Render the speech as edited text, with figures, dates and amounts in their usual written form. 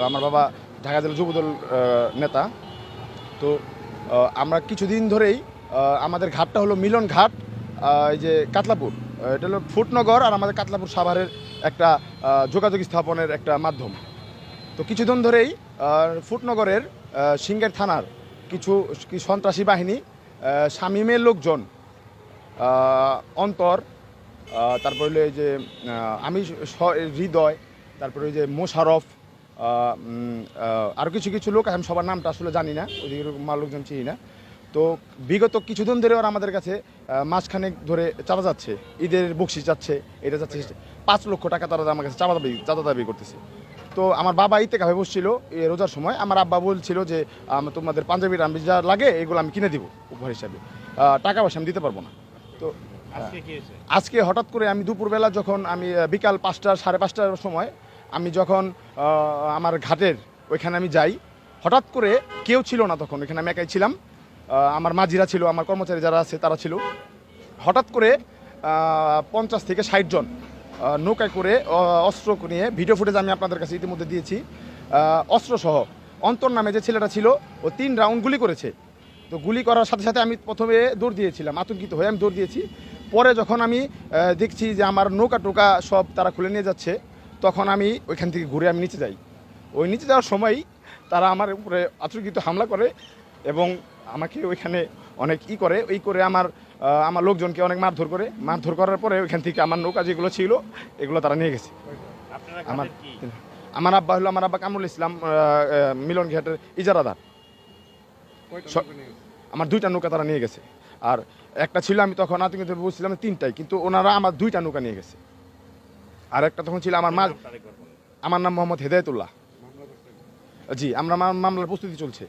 আমার বাবা ঢাকা জেলা যুবদল নেতা। তো আমরা কিছুদিন ধরেই আমাদের ঘাটটা হলো মিলন ঘাট, এই যে কাতলাপুর, এটা হলো ফুটনগর আর আমাদের কাতলাপুর সাভারের একটা যোগাযোগ স্থাপনের একটা মাধ্যম। তো কিছুদিন ধরেই ফুটনগরের সিঙ্গের থানার কিছু সন্ত্রাসী বাহিনী, শামীমের লোকজন, অন্তর, তারপরে হলো এই যে আমি হৃদয়, তারপরে ওই যে মোশারফ, আরও কিছু কিছু লোক, আমি সবার নামটা আসলে জানি না, ওই লোকজন চিনি না। তো বিগত কিছুদিন ধরে ওরা আমাদের কাছে মাসখানেক ধরে চাঁদা যাচ্ছে, ঈদের বকশিস যাচ্ছে, এটা যাচ্ছে 5 লক্ষ টাকা তারা আমার কাছে চাঁদা দাবি করতেছে। তো আমার বাবা ইত্তেকাফে বসছিল রোজার সময়, আমার আব্বা বলছিল যে তোমাদের পাঞ্জাবি টাঞ্জাবি যা লাগে এগুলো আমি কিনে দিব উপহার হিসাবে, টাকা পয়সা আমি দিতে পারবো না। তো আজকে হঠাৎ করে আমি দুপুরবেলা যখন আমি বিকাল 5টা 5:30টার সময় আমি যখন আমার ঘাটের ওইখানে আমি যাই, হঠাৎ করে কেউ ছিল না তখন, ওইখানে আমি একাই ছিলাম, আমার মাঝিরা ছিল, আমার কর্মচারী যারা আছে তারা ছিল। হঠাৎ করে 50 থেকে 60 জন নৌকায় করে অস্ত্র নিয়ে, ভিডিও ফুটেজ আমি আপনাদের কাছে ইতিমধ্যে দিয়েছি, অস্ত্রসহ অন্তর নামে যে ছেলেটা ছিল ও 3 রাউন্ড গুলি করেছে। তো গুলি করার সাথে সাথে আমি প্রথমে দৌড় দিয়েছিলাম, আতঙ্কিত হয়ে আমি দৌড় দিয়েছি। পরে যখন আমি দেখছি যে আমার নৌকা টোকা সব তারা খুলে নিয়ে যাচ্ছে, তখন আমি ওইখান থেকে ঘুরে আমি নিচে যাই। ওই নিচে যাওয়ার সময় তারা আমার উপরে আতঙ্কিত হামলা করে এবং আমাকে ওইখানে অনেক করে আমার লোকজনকে অনেক মারধর করার পরে ওইখান থেকে আমার নৌকা যেগুলো ছিল এগুলো তারা নিয়ে গেছে। আমার আব্বা কামরুল ইসলাম, মিলন ঘাটের ইজারাদার। আমার 2টা নৌকা তারা নিয়ে গেছে, আর একটা ছিল, আমি তখন আতঙ্কিত বলছিলাম 3টাই, কিন্তু ওনারা আমার 2টা নৌকা নিয়ে গেছে। আর একটা তখন ছিল আমার নাম মোহাম্মদ হেদায়েতুল্লাহ। জি, আমরা মামলার প্রস্তুতি চলছে।